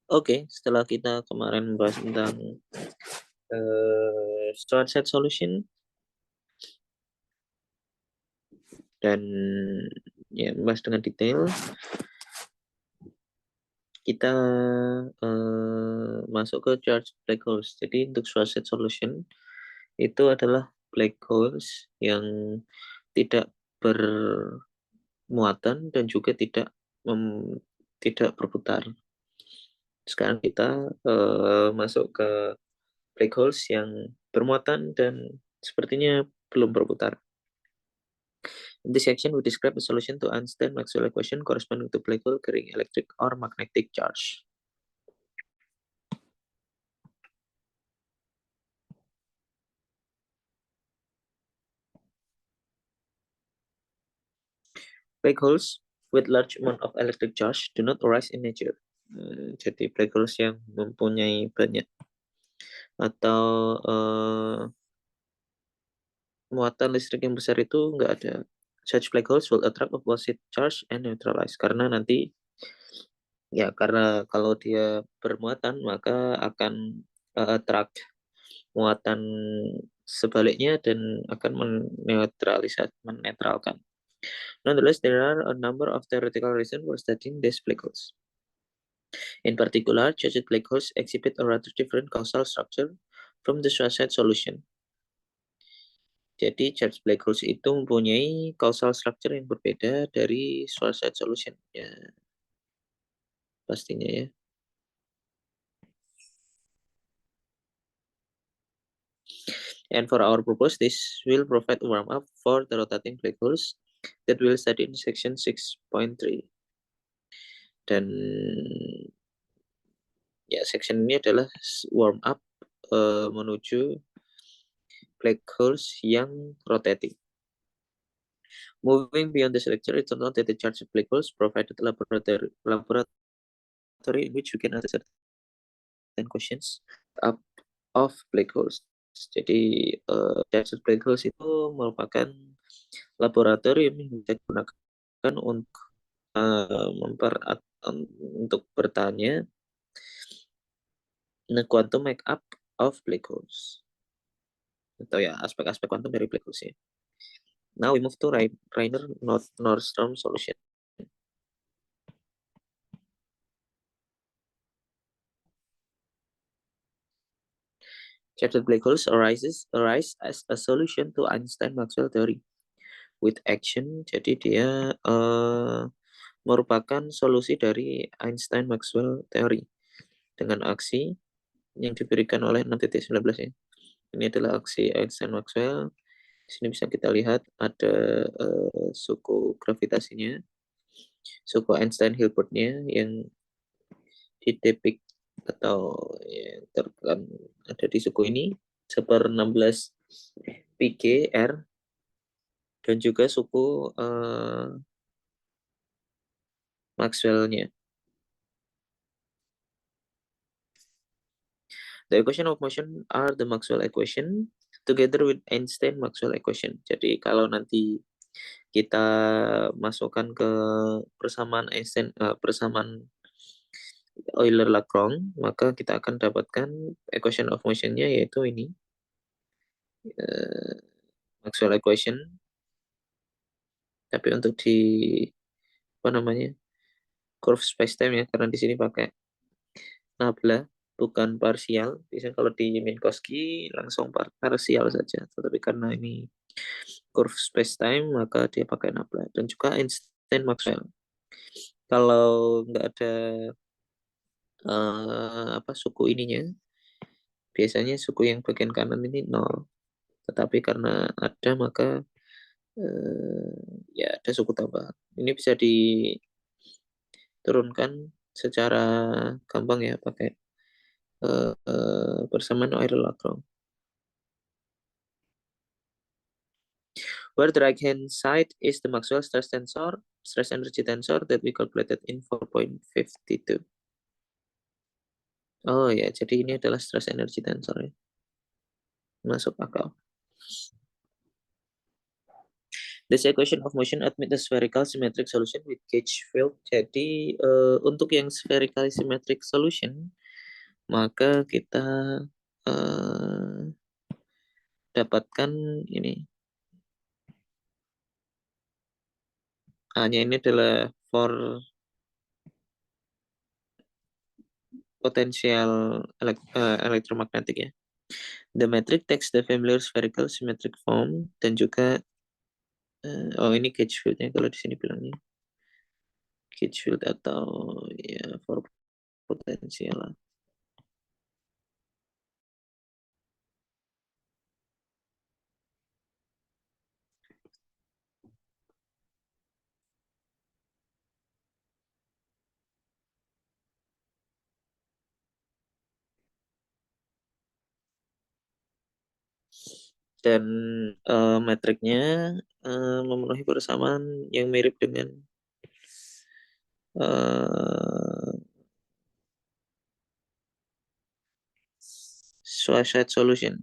Oke, setelah kita kemarin membahas tentang stored set solution dan ya membahas dengan detail, kita masuk ke charge black holes. Jadi untuk stored set solution itu adalah black holes yang tidak bermuatan dan juga tidak berputar. Sekarang kita masuk ke black holes yang bermuatan dan sepertinya belum berputar. In this section, we describe a solution to Einstein-Maxwell equation corresponding to black hole carrying electric or magnetic charge. Black holes with large amount of electric charge do not arise in nature. Jadi black holes yang mempunyai banyak atau muatan listrik yang besar itu nggak ada. Such black holes will attract opposite charge and neutralize. Karena nanti ya karena kalau dia bermuatan maka akan attract muatan sebaliknya dan akan menetralkan. Nonetheless, there are a number of theoretical reasons for studying these black holes. In particular, charged black holes exhibit a rather different causal structure from the Schwarzschild solution. Jadi, charged black holes itu mempunyai causal structure yang berbeda dari Schwarzschild solution. Ya, pastinya ya. And for our purpose, this will provide a warm-up for the rotating black holes that we'll study in section 6.3. Dan ya, section ini adalah warm-up menuju black holes yang rotating. Moving beyond this lecture, it's not that the charged black holes provided laboratory in which you can answer certain questions up of black holes. Jadi charged black holes itu merupakan laboratorium yang bisa digunakan untuk bertanya quantum makeup of black holes atau ya aspek-aspek kuantum dari black holes ya. Now we move to Reiner-Nordstrom solution. Charged black holes arise as a solution to Einstein-Maxwell theory with action. Jadi dia merupakan solusi dari Einstein-Maxwell theory dengan aksi yang diberikan oleh 6.19 ya. Ini adalah aksi Einstein-Maxwell. Di sini bisa kita lihat ada suku gravitasinya, suku Einstein-Hilbertnya yang didepik atau ya, ada di suku ini 1/16 PGR dan juga suku Maxwell-nya. The equation of motion are the Maxwell equation together with Einstein-Maxwell equation. Jadi kalau nanti kita masukkan ke persamaan persamaan Euler-Lagrange, maka kita akan dapatkan equation of motion-nya yaitu ini Maxwell equation. Tapi untuk di apa namanya curve spacetime ya, karena di sini pakai nabla bukan parsial. Biasanya kalau di Minkowski langsung parsial saja, tetapi karena ini curve spacetime maka dia pakai nabla dan juga Einstein Maxwell. Kalau nggak ada suku ininya, biasanya suku yang bagian kanan ini 0, tetapi karena ada maka ya ada suku tambahan. Ini bisa diturunkan secara gampang ya pakai persamaan Euler-Lagrange. Where the right-hand side is the Maxwell stress energy tensor that we calculated in 4.52. Oh ya, jadi ini adalah stress energy tensor ya. Masuk akal. This equation of motion admit a spherical symmetric solution with gauge field. Jadi untuk yang spherical symmetric solution, maka kita dapatkan ini. Hanya ini adalah for potensial elektromagnetik ya. The metric takes the familiar spherical symmetric form dan juga ini gauge fieldnya kalau di sini bilangnya gauge field atau ya for potensial. Dan metriknya memenuhi persamaan yang mirip dengan Schwarzschild solution.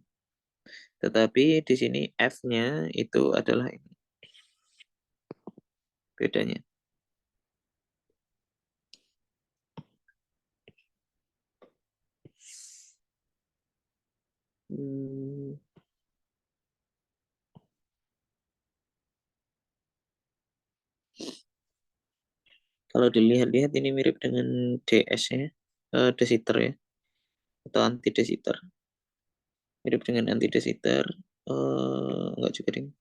Tetapi di sini F-nya itu adalah ini bedanya. Kalau dilihat-lihat ini mirip dengan DS-nya, de Sitter ya, atau anti de Sitter. Mirip dengan anti de Sitter, enggak juga ding.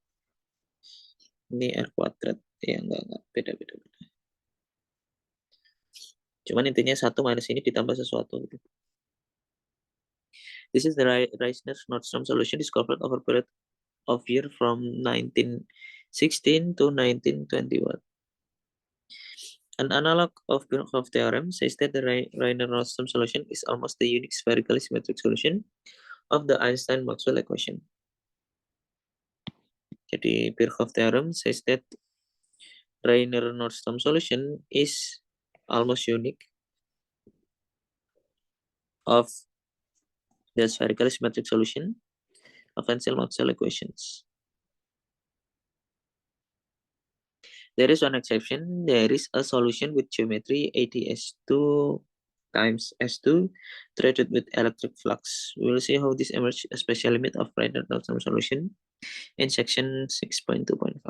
Ini R kuadrat, ya enggak, beda-beda. Cuman intinya satu minus ini ditambah sesuatu gitu. This is the Reissner-Nordstrom solution discovered over a period of year from 1916 to 1921. An analog of Birkhoff theorem says that the Reissner-Nordstrom solution is almost the unique spherically symmetric solution of the Einstein-Maxwell equation. Jadi Birkhoff theorem says that Reissner-Nordstrom solution is almost unique of the spherically symmetric solution of Einstein-Maxwell equations. There is one exception. There is a solution with geometry AdS2 times S2 treated with electric flux. We will see how this emerges a special limit of Reissner-Nordstrom solution in section 6.2.5.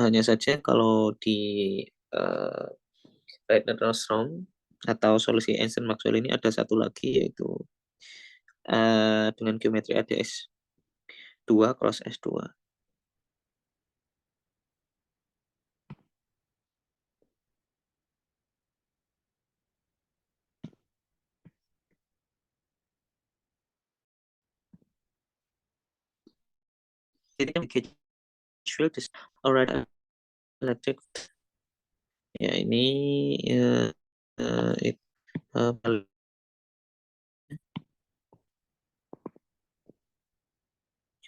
Hanya saja kalau di Reissner-Nordstrom atau solusi Einstein-Maxwell ini ada satu lagi yaitu dengan geometri AdS 2 cross S2. Jadi gauge field is already electric. Ya ini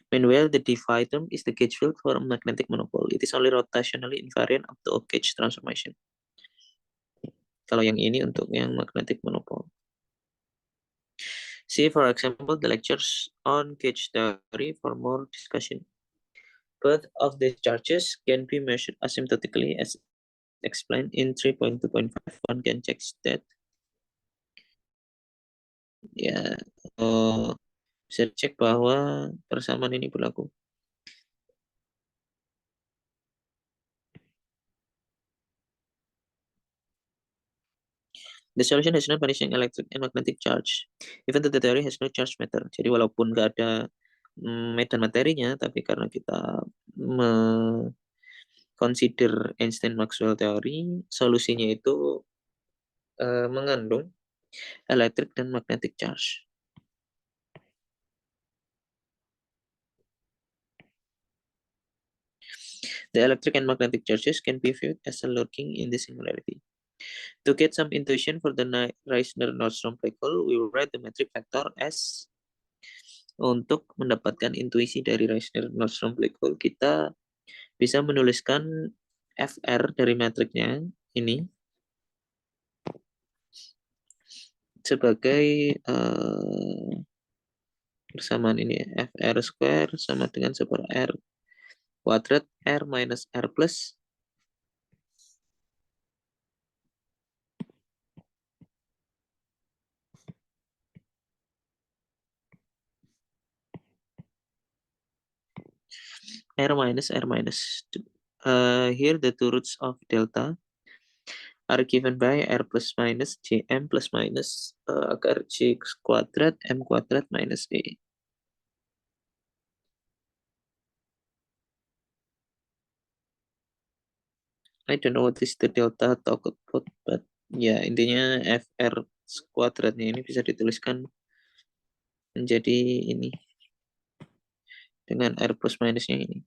meanwhile, the phi term is the gauge field for a magnetic monopole. It is only rotationally invariant up to a gauge transformation. Kalau yang ini untuk yang magnetic monopole. See, for example, the lectures on gauge theory for more discussion. Both of these charges can be measured asymptotically as explained in 3.2.5. One can check that. Ya, bisa cek bahwa persamaan ini berlaku. The solution has no vanishing electric and magnetic charge, even though the theory has no charge matter. Jadi walaupun nggak ada medan materinya, tapi karena kita consider Einstein-Maxwell teori, solusinya itu mengandung electric dan magnetic charge. The electric and magnetic charges can be viewed as lurking in the singularity. To get some intuition for the Reissner-Nordstrom black hole, we will write the metric vector S. Untuk mendapatkan intuisi dari Reissner-Nordstrom black hole, kita bisa menuliskan FR dari metriknya ini sebagai persamaan ini FR square sama dengan super R kuadrat R minus R plus R minus R minus. Here the two roots of delta are given by R plus minus Jm plus minus akar J kuadrat M kuadrat minus E. I don't know what is the delta talk about, but ya intinya FR kuadratnya ini bisa dituliskan menjadi ini dengan R plus minusnya ini.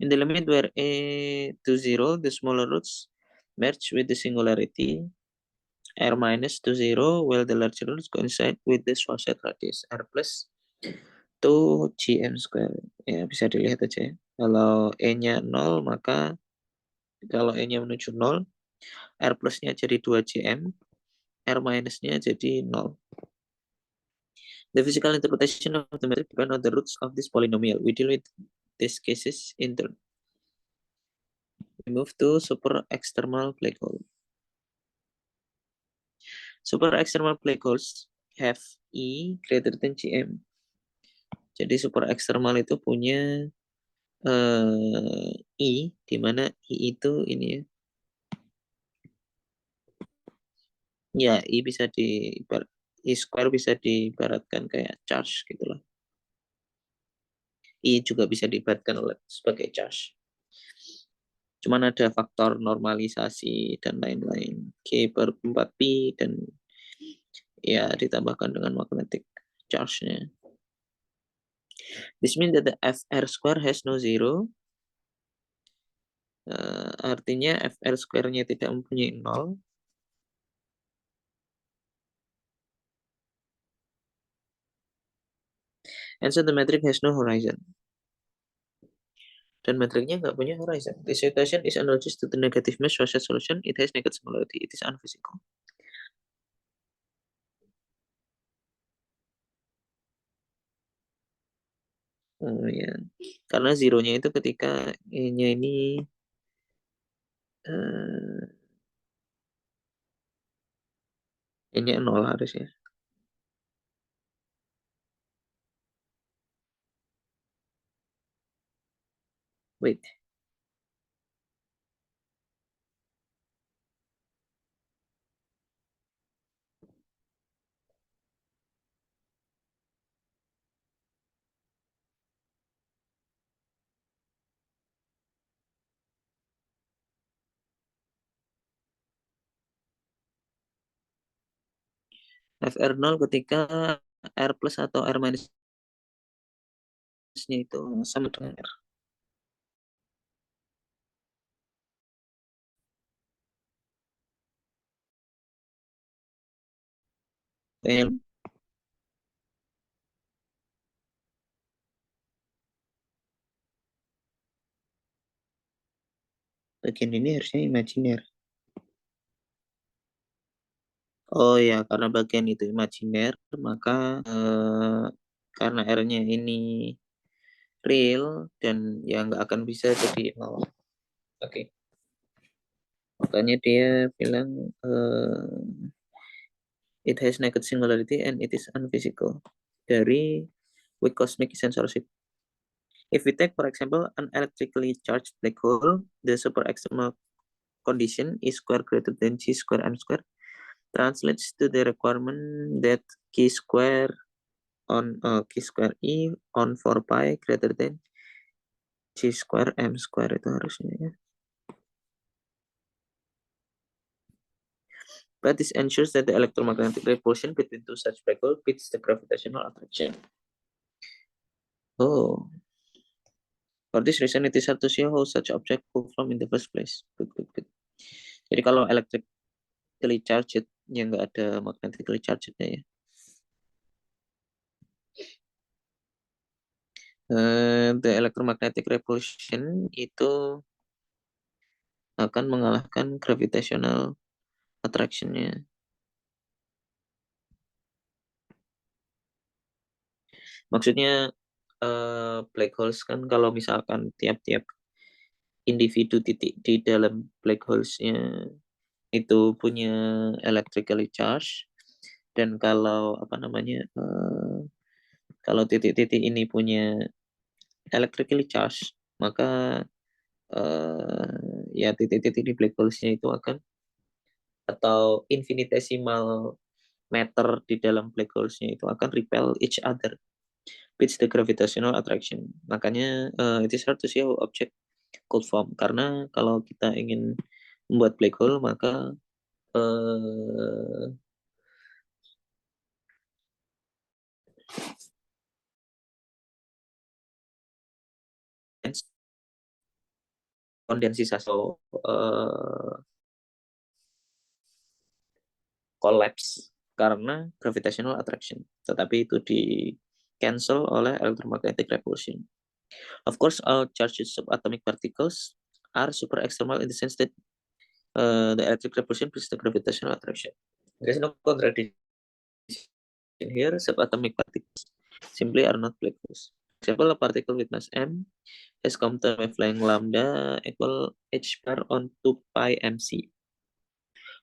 In the limit where A to 0, the smaller roots merge with the singularity R minus to 0, while the larger roots coincide with the Schwarzschild radius R plus 2 GM square. Ya, bisa dilihat aja ya. Kalau E-nya 0, maka kalau E-nya menuju 0, R plusnya jadi 2 GM, R minusnya jadi 0. The physical interpretation of the metric depends on the roots of this polynomial. We deal with these cases in turn. We move to super external black hole. Super external black holes have E greater than GM. Jadi super eksternal itu punya I, di mana I itu ini ya. Ya, I bisa I square bisa diibaratkan kayak charge gitu loh. I juga bisa diibaratkan sebagai charge. Cuman ada faktor normalisasi dan lain-lain. K per 4pi dan ya ditambahkan dengan magnetic charge-nya. This means that the FR square has no zero. Artinya FR square-nya tidak mempunyai 0. And so the metric has no horizon. Dan metriknya nggak punya horizon. This equation is analogous to the negative mesh Schwarzschild solution. It has negative singularity. It is unphysical. Oh ya, karena zeronya itu ketika E-nya ini E-nya 0 harusnya. Wait. FR0 ketika R plus atau R minusnya itu sama dengan R. Bagian ini harusnya imajiner. Oh ya, karena bagian itu imajiner, maka karena R-nya ini real dan ya nggak akan bisa jadi 0. Oke. Makanya dia bilang it has negative singularity and it is unphysical dari weak cosmic censorship. If we take, for example, an electrically charged black hole, the super external condition is square greater than G square M square translates to the requirement that K square E on 4 pi greater than G square M square itu harusnya ya. But this ensures that the electromagnetic repulsion between two such black holes beats the gravitational attraction. Oh, for this reason it is hard to see how such object could form in the first place. Good. Jadi kalau electrically charged yang nggak ada magnetically chargednya ya. The electromagnetic repulsion itu akan mengalahkan gravitational attraction-nya. Maksudnya black holes kan kalau misalkan tiap-tiap individu titik di dalam black holes-nya itu punya electrically charge, dan kalau apa namanya kalau titik-titik ini punya electrically charge, maka ya titik-titik di black holes-nya itu akan, atau infinitesimal matter di dalam black holes-nya itu akan repel each other with the gravitational attraction. Makanya it is hard to see how object could form, karena kalau kita ingin membuat black hole maka uh, kondensasi atau collapse karena gravitational attraction, tetapi itu di cancel oleh electromagnetic repulsion. Of course, all charged subatomic particles are super extremal in the sense that the electric repulsion plus the gravitational attraction. There is no contradiction here. Subatomic particles simply are not black holes. For example, a particle with mass m has Compton wavelength lambda equal h bar on 2 pi mc.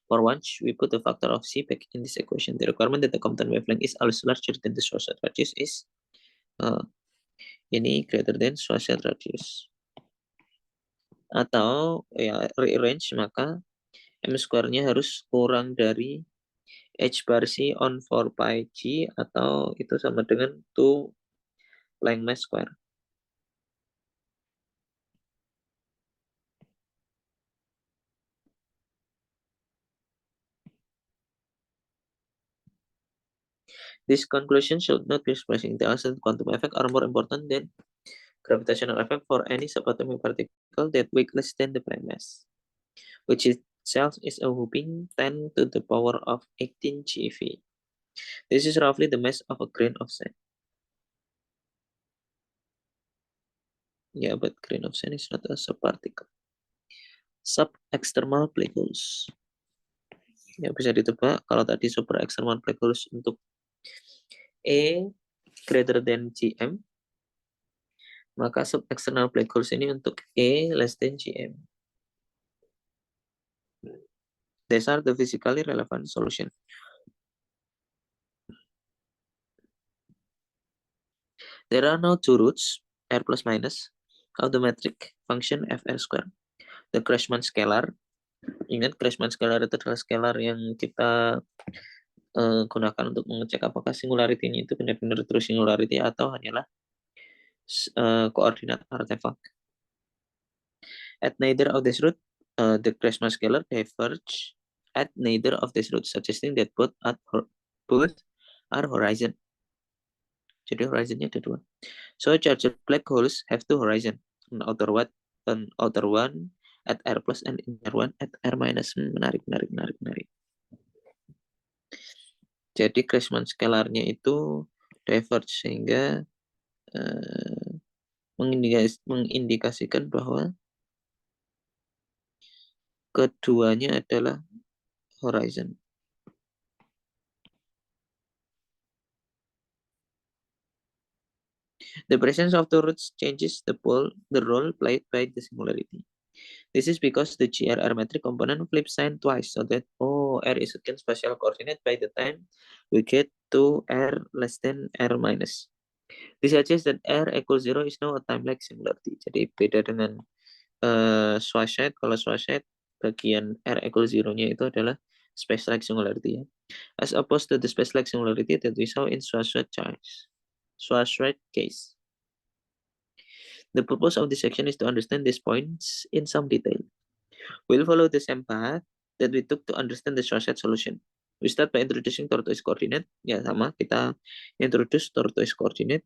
For once, we put the factor of c back in this equation. The requirement that the Compton wavelength is always larger than the Schwarzschild radius is ini greater than Schwarzschild radius. Atau ya rearrange, maka m square-nya harus kurang dari h bar c on 4 pi g, atau itu sama dengan 2 length mass square. This conclusion should not be expressing the answer that quantum effect are more important than gravitational effect for any subatomic particle that weighs less than the prime mass, which itself is a whopping 10 to the power of 18 GeV. This is roughly the mass of a grain of sand. Yeah, but grain of sand is not a subparticle. Sub-external black holes. Ya, bisa ditebak kalau tadi super external black holes untuk E greater than GM, maka sub-external black holes ini untuk E less than GM. These are the physically relevant solution. There are now two roots, R plus minus, of the metric function Fr square. The Grassmann scalar. Ingat, Grassmann scalar itu adalah scalar yang kita gunakan untuk mengecek apakah singularity-nya itu benar-benar true singularity atau hanyalah koordinat artefak. At neither of these roots, the Grassmann scalar diverge at neither of these roots, suggesting that both are horizon. Jadi horizonnya ada dua. So charged black holes have two horizon, an outer one at R plus and inner one at R minus. Menarik. Jadi Grassmann scalarnya itu diverge, sehingga mengindikasikan bahwa keduanya adalah horizon. The presence of the roots changes the role played by the singularity. This is because the GRR metric component flips sign twice, so that R is again spatial coordinate by the time we get to R less than R minus. This suggests that R equals 0 is now a time-like singularity. Jadi beda dengan Schwarzschild. Kalau Schwarzschild, bagian R equals 0-nya itu adalah space-like singularity, ya. As opposed to the space-like singularity that we saw in Schwarzschild case. The purpose of this section is to understand these points in some detail. We'll follow the same path that we took to understand the Schwarzschild solution. We start by introducing tortoise coordinate. Ya, sama, kita introduce tortoise coordinate.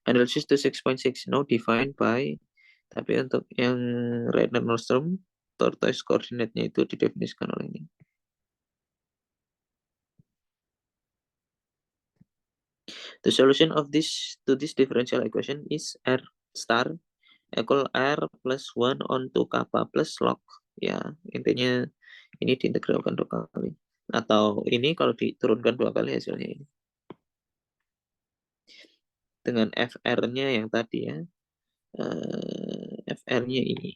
Analysis to 6.6 now defined by, tapi untuk yang Reiner-Nordström, tortoise coordinate-nya itu didefinisikan oleh ini. The solution of this differential equation is R star equal R plus 1 on 2 kappa plus log. Ya, intinya ini diintegralkan 2 kali. Atau ini kalau diturunkan 2 kali hasilnya ini. Dengan FR-nya yang tadi ya. FR-nya ini.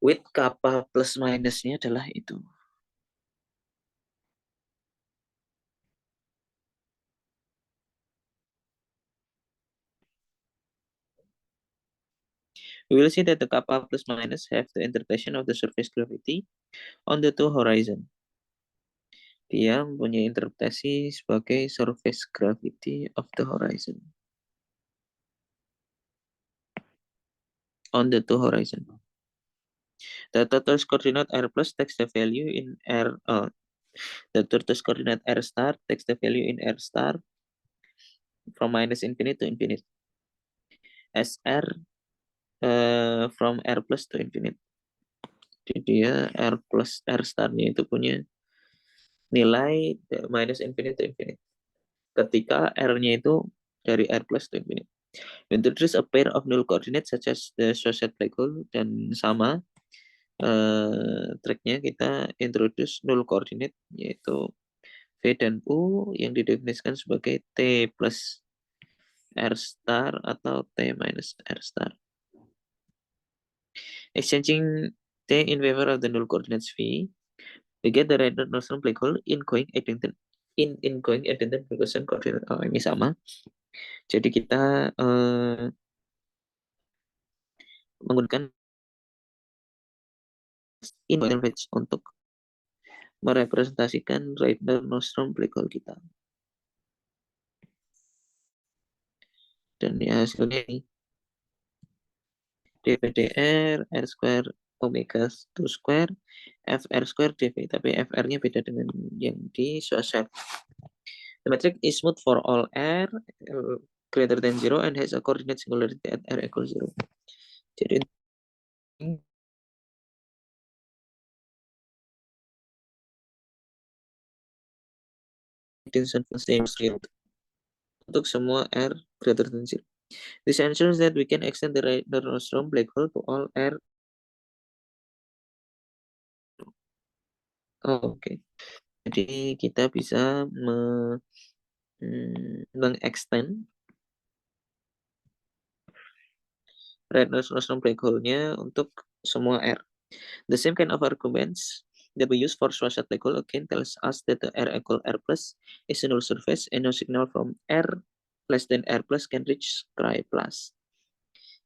With kappa plus minusnya adalah itu. We will see that the kappa plus minus have the interpretation of the surface gravity on the two horizon. Dia mempunyai interpretasi sebagai surface gravity of the horizon. On the two horizon. The tortoise coordinate r plus takes the value in r. The tortoise coordinate r star takes the value in r star from minus infinity to infinity. As r from r plus to infinity. Jadi dia r plus r starnya itu punya nilai minus infinity to infinity. Ketika r-nya itu dari r plus to infinity. We introduce a pair of null coordinates such as the Shawsett black hole, dan sama triknya kita introduce null coordinate yaitu V dan U yang didefinisikan sebagai T plus R star atau T minus R star. Exchanging T in favor of the null coordinates V, we get the random Nordstrom black hole in going Eddington Ferguson coordinate. Oh, ini sama. Jadi kita menggunakan in range untuk merepresentasikan Random Nordstrom black hole kita. Dan ya hasilnya ini dpdr r square omega 2 square fr square dv, tapi fr-nya beda dengan yang di Shawsett. The metric is smooth for all r greater than 0 and has a coordinate singularity at r equals 0. Jadi Dickinson same field untuk semua r greater than 0. This ensures that we can extend the Nordstrom black hole to all r. Oke. Jadi kita bisa mengextend Nordstrom black hole-nya untuk semua R. The same kind of arguments that we use for Schwarzschild black hole again tells us that the R equal R plus is a null surface and no signal from R less than R plus can reach Scri plus.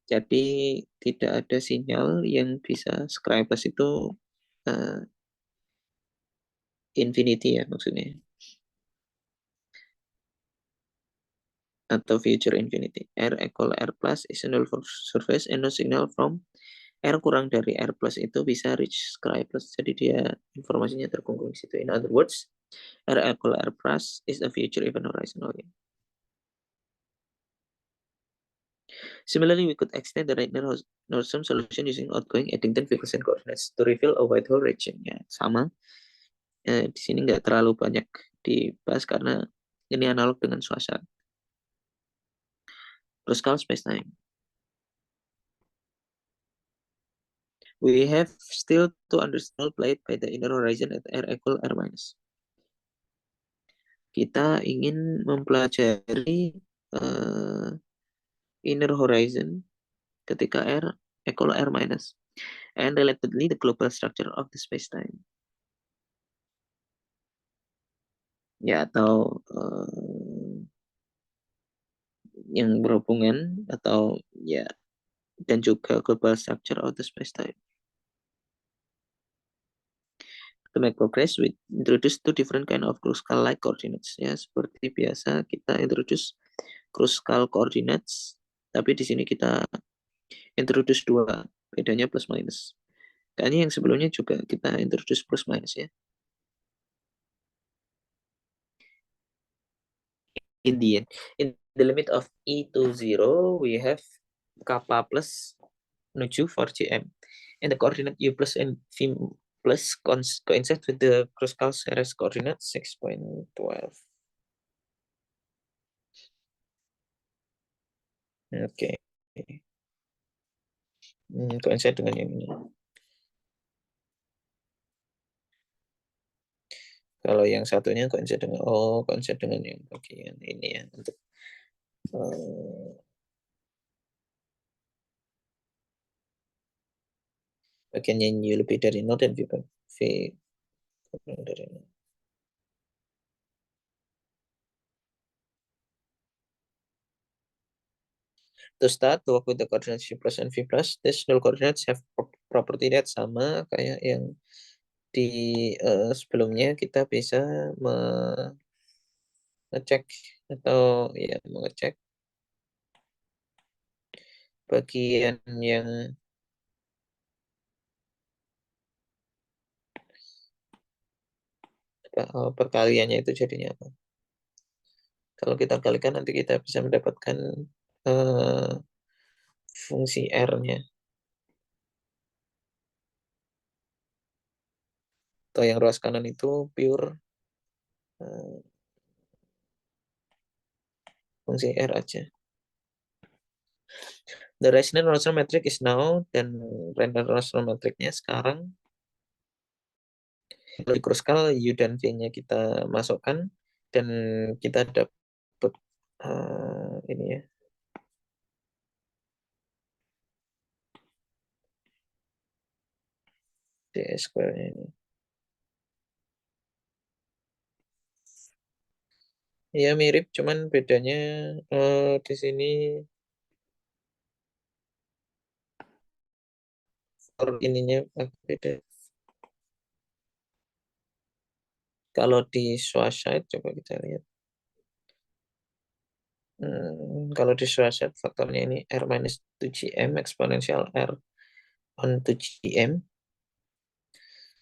Jadi tidak ada sinyal yang bisa Scri plus itu infinity ya maksudnya. Atau future infinity. R equal R plus is a null surface and no signal from R kurang dari R plus itu bisa reach Scri plus. Jadi dia informasinya terkungkung di situ. In other words, R equal R plus is a future event horizon. Okay. Similarly, we could extend the Nordstrom solution using outgoing Eddington-Ferguson coordinates to reveal a white hole region. Ya, sama. Di sini nggak terlalu banyak dibahas karena ini analog dengan Schwarzschild. Kruskal spacetime. We have still to understand played by the inner horizon at R equal R minus. Kita ingin mempelajari inner horizon ketika R equal R minus and relatedly the global structure of the spacetime. Ya, atau yang berhubungan atau ya, dan juga global structure of the spacetime. To make progress, we introduce two different kind of Kruskal-like coordinates. Ya, seperti biasa kita introduce Kruskal coordinates, tapi di sini kita introduce dua, bedanya plus minus. Kayaknya yang sebelumnya juga kita introduce plus minus ya. In the end, in the limit of e to 0, we have kappa plus menuju 4gm, and the coordinate u plus and v plus coincide with the Kruskal series coordinate 6.12. Oke. Coincide dengan yang ini. Kalau yang satunya coincide dengan coincide dengan yang bagian ini ya untuk bagian yang U lebih dari 0 dan V kurang dari 0. To start, to work with the coordinates V plus and V plus, these null coordinates have property that sama kayak yang di sebelumnya. Kita bisa mengecek atau ya mengecek bagian yang perkaliannya itu jadinya apa. Kalau kita kalikan nanti kita bisa mendapatkan fungsi R-nya. Atau yang ruas kanan itu pure fungsi R aja. The rational rational metric is now, dan random rational metricnya sekarang di Kruskal U dan V-nya kita masukkan dan kita dapat ini ya. DS square-nya ini. Ya mirip, cuman bedanya di sini ininya agak beda. Kalau di Schwarzschild coba kita lihat. Kalau di Schwarzschild faktornya ini R minus 2GM eksponensial R on 2GM.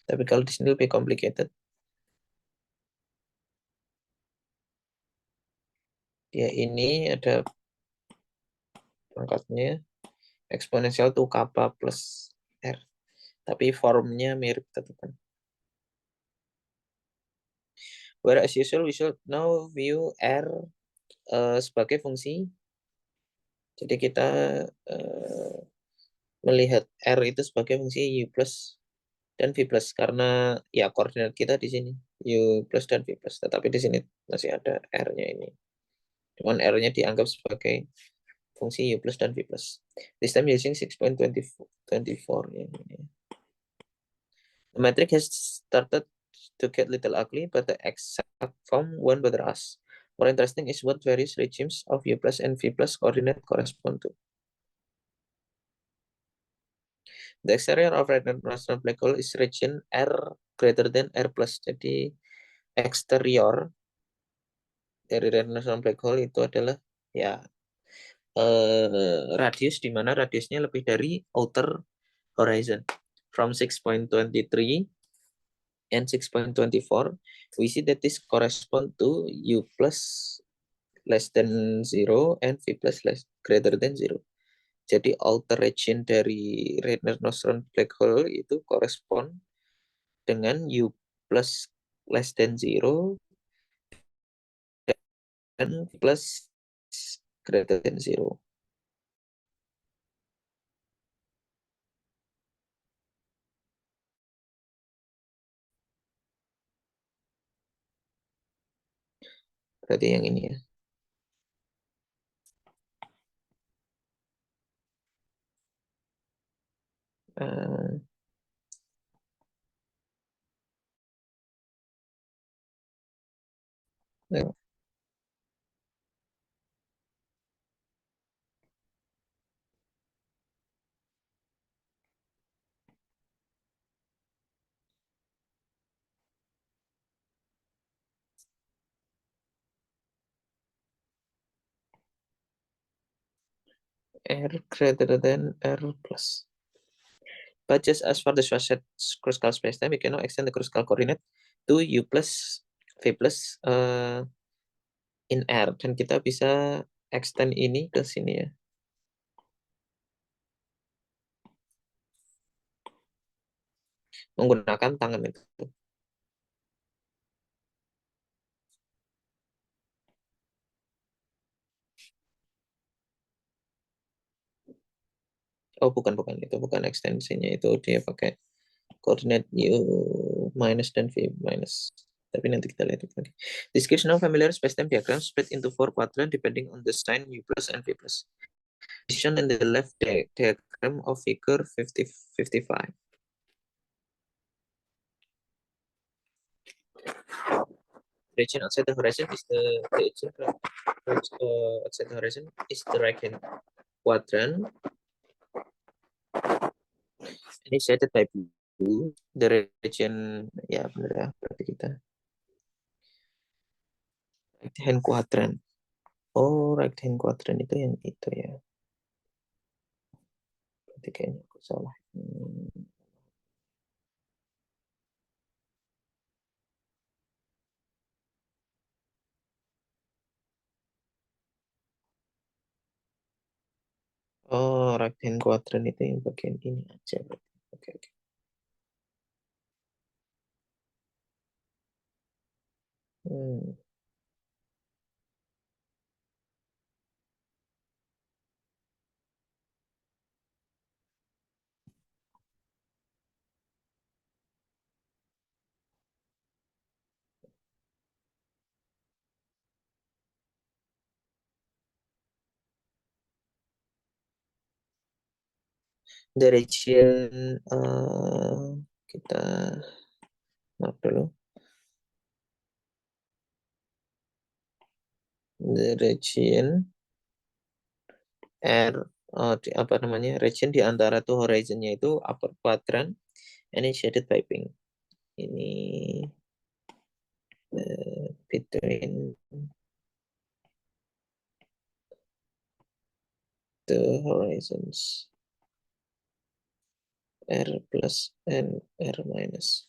Tapi kalau di sini lebih complicated. Dia ini ada pangkatnya eksponensial 2 kappa plus R. Tapi formnya mirip teman. Where as usual, we should now view R sebagai fungsi. Jadi kita melihat R itu sebagai fungsi U plus dan V plus. Karena ya koordinat kita di sini. U plus dan V plus. Tetapi di sini masih ada R-nya ini. Cuman R-nya dianggap sebagai fungsi U plus dan V plus. This time using 6.24. Ya. The metric has started to get little ugly, but the exact form won't bother us. More interesting is what various regimes of U plus and V plus coordinate correspond to. The exterior of random rational black hole is region R greater than R plus. Jadi eksterior dari random rational black hole itu adalah ya radius, di mana radiusnya lebih dari outer horizon. From 6.23 and 6.24, we see that this correspond to U plus less than 0 and V plus greater than 0. Jadi outer region dari Rayner Nostrum black hole itu correspond dengan U plus less than 0 dan V plus greater than 0. Berarti yang ini ya. Uh, R greater than R plus. But just as for the Schwarzschild Kruskal spacetime, we cannot extend the Kruskal coordinate to U plus V plus in R. Dan kita bisa extend ini ke sini ya. menggunakan tangan itu. Oh, bukan, itu bukan ekstensinya, itu dia pakai koordinat U minus dan V minus. Tapi nanti kita lihat itu lagi. This gives now familiar spacetime diagram split into 4 quadrants depending on the sign U plus and V plus. Position in the left diagram of figure 55. Region outside the horizon is the region outside the horizon is the right hand quadrant. Ini shaded by blue. The region, ya benar ya, berarti kita right hand quadrant. Oh, right hand quadrant itu yang itu ya. Berarti kayaknya aku salah. Oh, right hand quadrant itu yang bagian ini aja. Oke, oke. Hmm. The region kita maaf dulu. The region R apa namanya, region di antara tuh horizonnya itu upper quadrant and it's shaded by pink. Ini between the horizons R plus and R minus.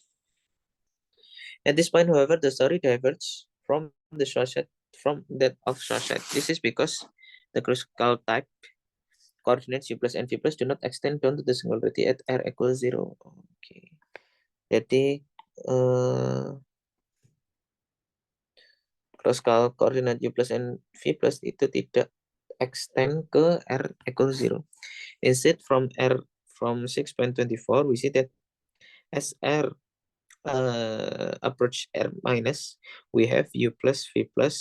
At this point, however, the story diverges from the Shawshank from that of Shawshank. This is because the critical type coordinates U plus and V plus do not extend down to the singularity at R equals 0. Oke. Jadi critical coordinate U plus and V plus itu tidak extend ke R equals 0. Instead, from 6.24, we see that as R approach R minus, we have U plus V plus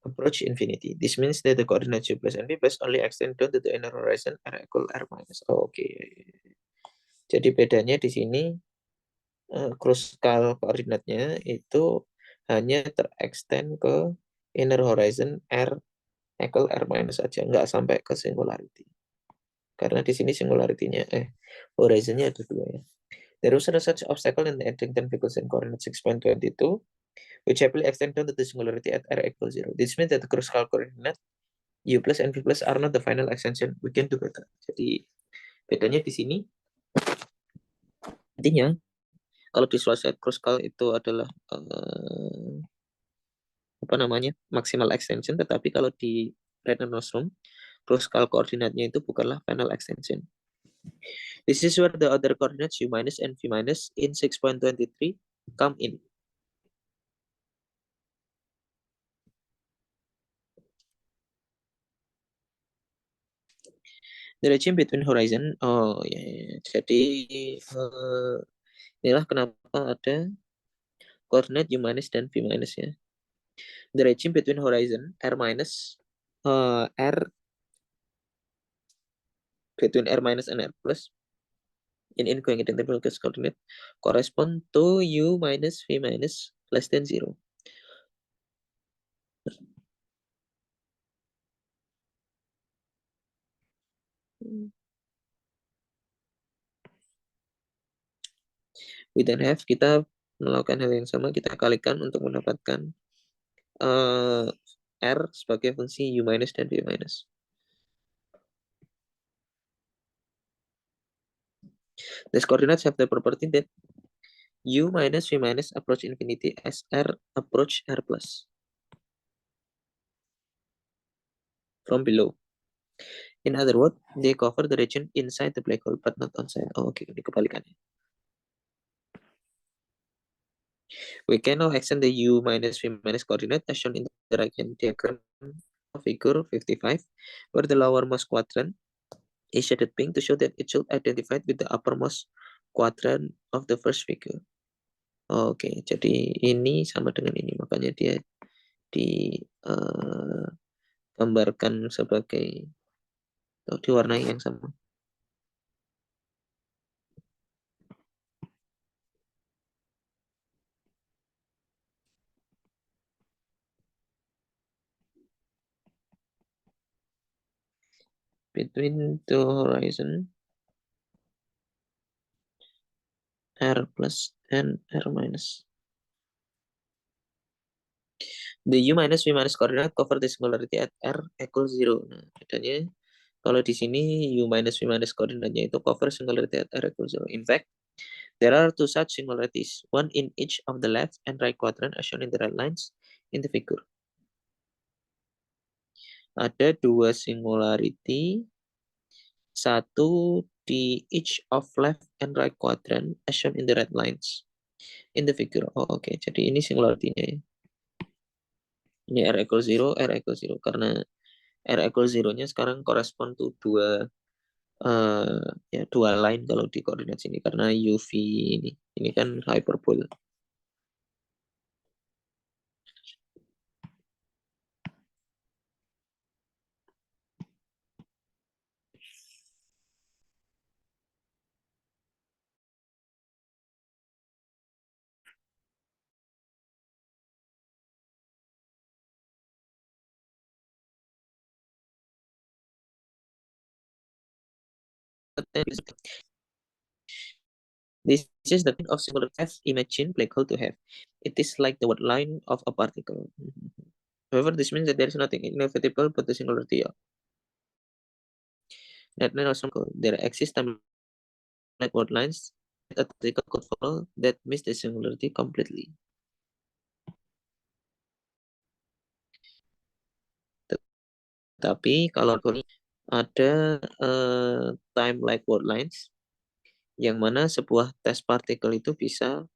approach infinity. This means that the coordinates U plus and V plus only extend down to the inner horizon R equal R minus. Oke. Jadi bedanya di sini critical koordinatnya itu hanya terextend ke inner horizon R equal R minus saja, nggak sampai ke singularity. Karena di sini singularity-nya horizonnya ada dua ya. There was no such obstacle in the Eddington-Nicholson coordinate 6.22, which happily extend down to the singularity at R equals 0. This means that the critical coordinate U plus and V plus are not the final extension. We can do better. Jadi bedanya di sini. Intinya kalau di Swased critical itu adalah apa namanya, maximal extension, tetapi kalau di Redner Nostrum critical koordinatnya itu bukanlah final extension. This is where the other coordinates U minus and V minus in 6.23 come in. The regime between horizon, oh ya, jadi inilah kenapa ada koordinat U minus dan V minus ya. The regime between horizon R minus R between R minus and R plus in ingoing identical coordinate correspond to U minus V minus less than 0. We then have, kita melakukan hal yang sama, kita kalikan untuk mendapatkan R sebagai fungsi U minus dan V minus. These coordinates have the property that U minus V minus approach infinity as R approach R plus from below. In other words, they cover the region inside the black hole but not outside. Oh, oke, ini kebalikannya. We can now extend the u minus v minus coordinate as shown in the right hand diagram of figure 55, where the lowermost quadrant is shaded pink to show that it should identify with the uppermost quadrant of the first figure. Oke, jadi ini sama dengan ini, makanya dia digambarkan sebagai atau diwarnai yang sama. Between the horizon r plus and r minus. The u minus v minus coordinate cover the singularity at r equals 0. Nah, bedanya kalau di sini u minus v minus coordinate-nya itu cover singularity at r equals 0. In fact, there are two such singularities, one in each of the left and right quadrant as shown in the red lines in the figure. Ada dua singularity, satu di each of left and right quadrant as shown in the red lines in the figure. Oh, oke. Jadi ini singularity-nya ya. Ini r equals 0, r equals 0. Karena r equals 0-nya sekarang correspond to dua line kalau di koordinat sini. Karena UV ini kan hyperbola. This is the kind of singular F imagine black hole to have. It is like the line of a particle. However, this means that there is nothing inevitable but the singularity of net also there exists time like lines that a particle could follow that miss the singularity completely. Tapi kalau ada time like world lines yang mana sebuah test partikel itu bisa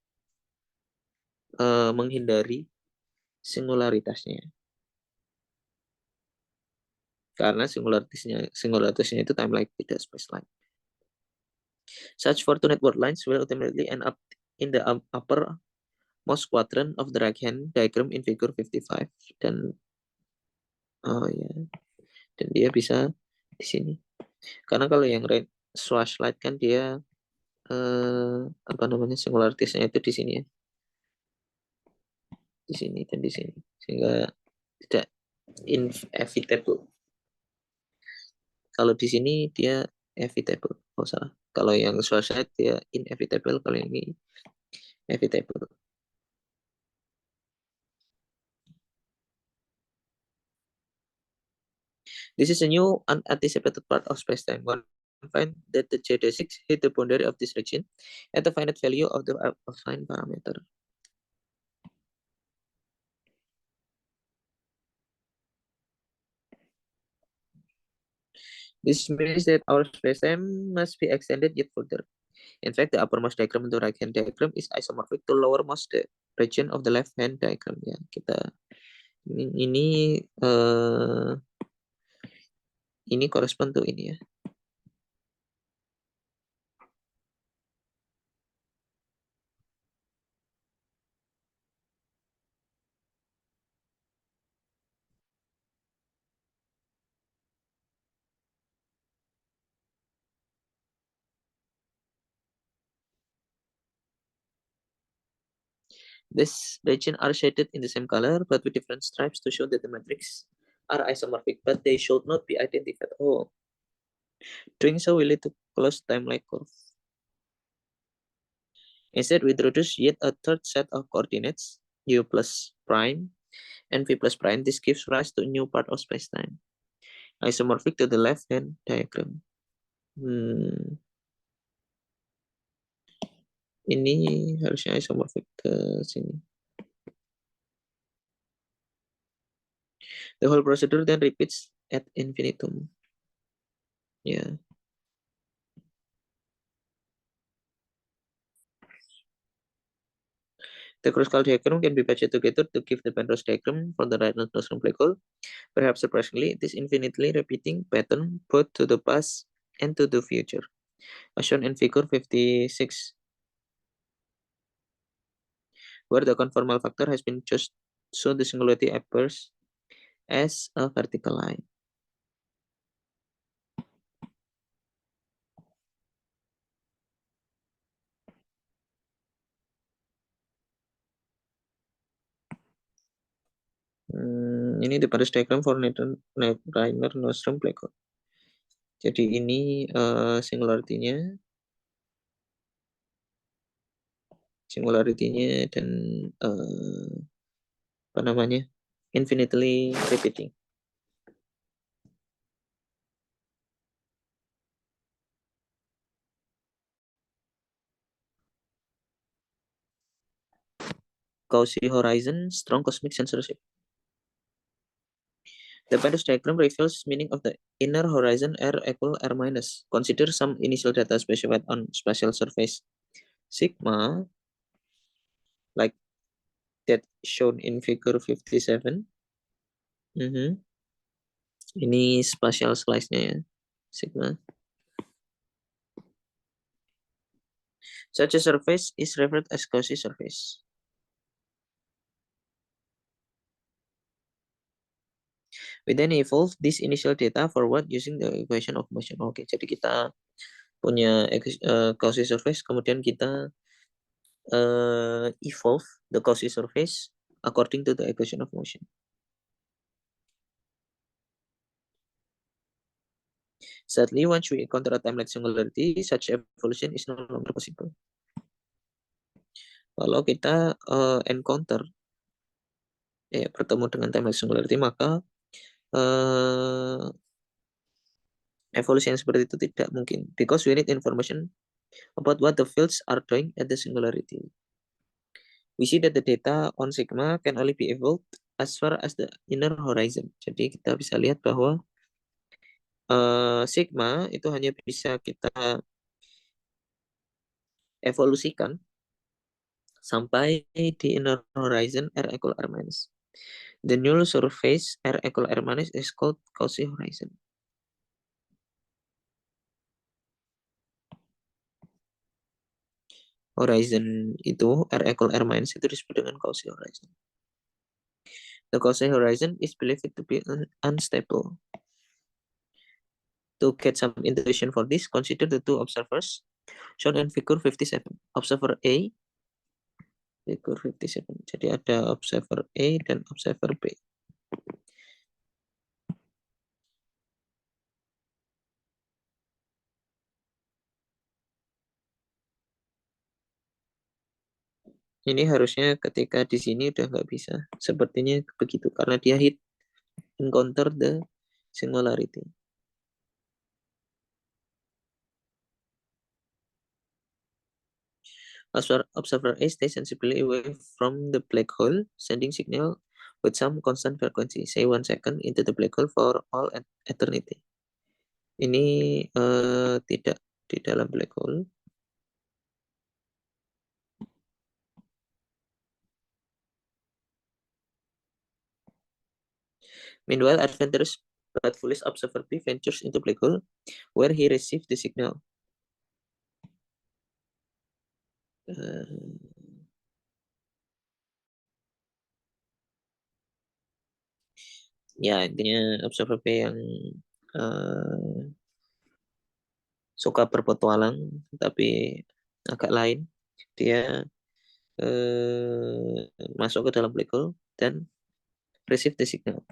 menghindari singularitasnya. Karena singularitasnya itu time like tidak space like. Such fortunate world lines will ultimately end up in the upper most quadrant of the right hand diagram in figure 55 dan dan dia bisa di sini. Karena kalau yang red swashlight kan dia singularitasnya itu di sini ya. Di sini dan di sini. Sehingga tidak inevitable. Kalau di sini dia evitable. Oh salah. Kalau yang swashlight dia inevitable, kalau ini evitable. This is a new unanticipated part of spacetime. One find that the geodesics hit the boundary of this region at the finite value of the affine parameter. This means that our spacetime must be extended yet further. In fact, the uppermost diagram and the right-hand diagram is isomorphic to lowermost region of the left-hand diagram. Ya, kita ini correspond to ini ya. This region are shaded in the same color but with different stripes to show that the matrix are isomorphic, but they should not be identified. Oh, doing so will lead to closed time-like curve. Instead, we introduce yet a third set of coordinates, u plus prime and v plus prime. This gives rise to a new part of spacetime, isomorphic to the left-hand diagram. Ini harusnya isomorphic ke sini. The whole procedure then repeats at infinitum. Ya. The Kruskal diagram can be patched together to give the Penrose diagram for the Reynolds Nostrum black hole. Perhaps surprisingly, it is infinitely repeating pattern both to the past and to the future, as shown in figure 56, where the conformal factor has been chosen so the singularity appears as a vertical line. Ini the Penrose diagram for Reynolds Nostrum black hole. Jadi ini singularity-nya dan apa namanya, infinitely repeating. Cauchy horizon, strong cosmic censorship. The Penrose diagram reveals meaning of the inner horizon R equal R minus. Consider some initial data specified on spatial surface sigma, like that shown in figure 57. Ini spatial slice-nya ya, sigma. Such a surface is referred as Cauchy surface. We then evolve this initial data forward using the equation of motion. Oke, jadi kita punya Cauchy surface, kemudian kita evolve the Cauchy surface according to the equation of motion. Sadly, once we encounter a timeless singularity, such evolution is no longer possible. Kalau kita encounter, bertemu dengan timeless singularity, maka evolusi yang seperti itu tidak mungkin. Because we need information about what the fields are doing at the singularity. We see that the data on sigma can only be evolved as far as the inner horizon. Jadi kita bisa lihat bahwa sigma itu hanya bisa kita evolusikan sampai di inner horizon R equal R minus. The null surface R equal R minus is called Cauchy horizon. Horizon itu R equal R minus itu disebut dengan Cauchy horizon. The Cauchy horizon is believed to be unstable. To get some intuition for this, consider the two observers shown in figure 57. Observer A, figure 57. Jadi ada observer A dan observer B. Ini harusnya ketika di sini udah nggak bisa. Sepertinya begitu karena dia encounter the singularity. Observer A stays sensibly away from the black hole, sending signal with some constant frequency, say 1 second into the black hole for all eternity. Ini tidak di dalam black hole. Meanwhile, adventurous but foolish observer B ventures into black hole, where he receives the signal. Ya, intinya observer B yang suka berpetualang, tapi agak lain. Dia masuk ke dalam black hole dan receive the signal.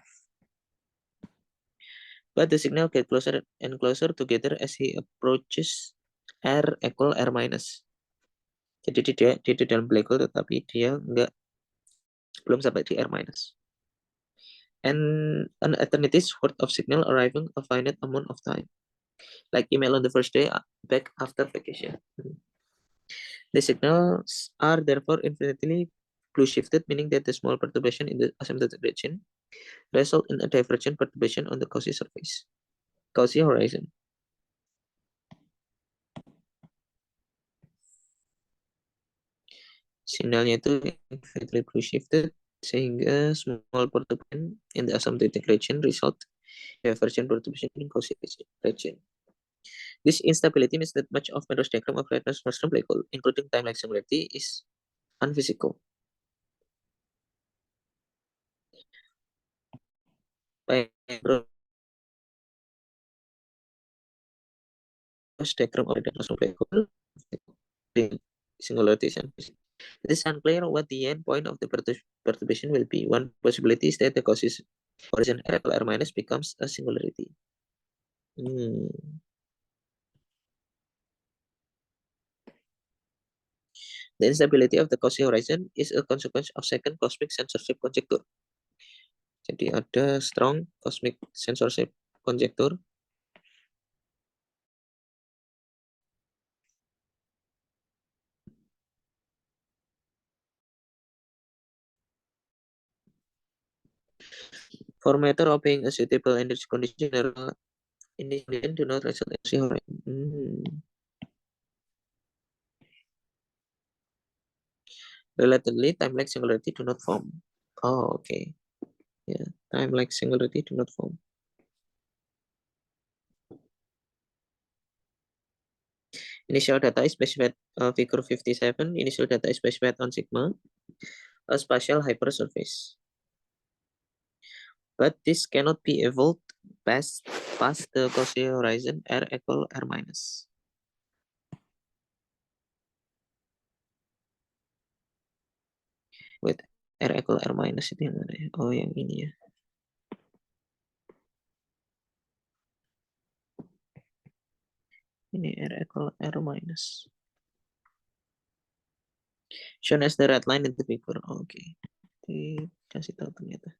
But the signal get closer and closer together as he approaches R equal R minus. Jadi dia di dalam black hole tetapi dia belum sampai di R minus. And an eternity's worth of signal arriving a finite amount of time. Like email on the first day back after vacation. The signals are therefore infinitely blue shifted, meaning that the small perturbation in the asymptotic region result in a divergent perturbation on the Cauchy surface. Cauchy horizon. Sinyalnya itu infinitely shifted sehingga small perturbation in the asymptotic region result divergent perturbation in causation region. This instability means that much of Penrose diagram of Reynolds Nordstrom black hole, including time-like singularity, is unphysical. Penrose diagram of Reynolds Nordstrom black hole, singularity is unphysical. It is unclear what the end point of the perturbation will be. One possibility is that the causes horizon R minus becomes a singularity. The instability of the Cauchy horizon is a consequence of second cosmic censorship conjecture. Jadi ada strong cosmic censorship conjecture. For matter obeying a suitable energy condition, general indication do not result in Cauchy horizon. Relatively, time-like singularity do not form. Oh, okay. Yeah, time-like singularity do not form. Initial data is specified figure 57. Initial data is specified on sigma, a spatial hypersurface. But this cannot be evolved past the Cauchy horizon R equal R minus. Wait, R equal R minus itu yang mana ya? Oh, yang ini ya. Ini R equal R minus. Shown as the red line in the figure. Oke. Dikasih tahu ternyata.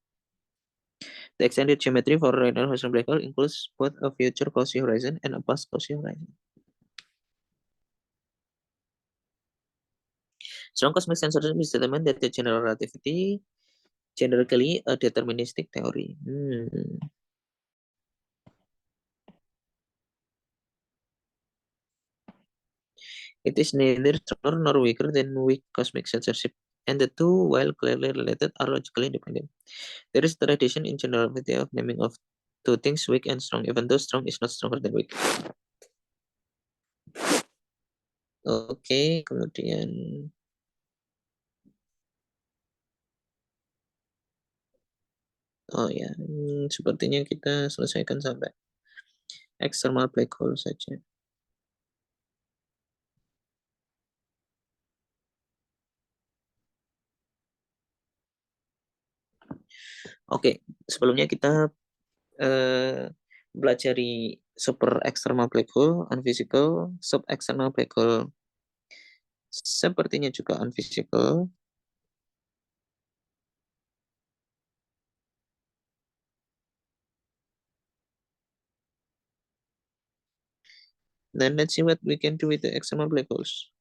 The extended geometry for Reynolds Horizon black hole includes both a future Cauchy horizon and a past Cauchy horizon. Strong cosmic censorship is determined that the general relativity generally a deterministic theory. It is neither stronger nor weaker than weak cosmic censorship, and the two, while clearly related, are logically independent. There is tradition in generality of naming of two things weak and strong, even though strong is not stronger than weak. Oke, kemudian oh ya, sepertinya kita selesaikan sampai external black hole saja. Oke, sebelumnya kita belajari super external black hole, unphysical, sub external black hole. Sepertinya juga unphysical. Then let's see what we can do with the external black holes.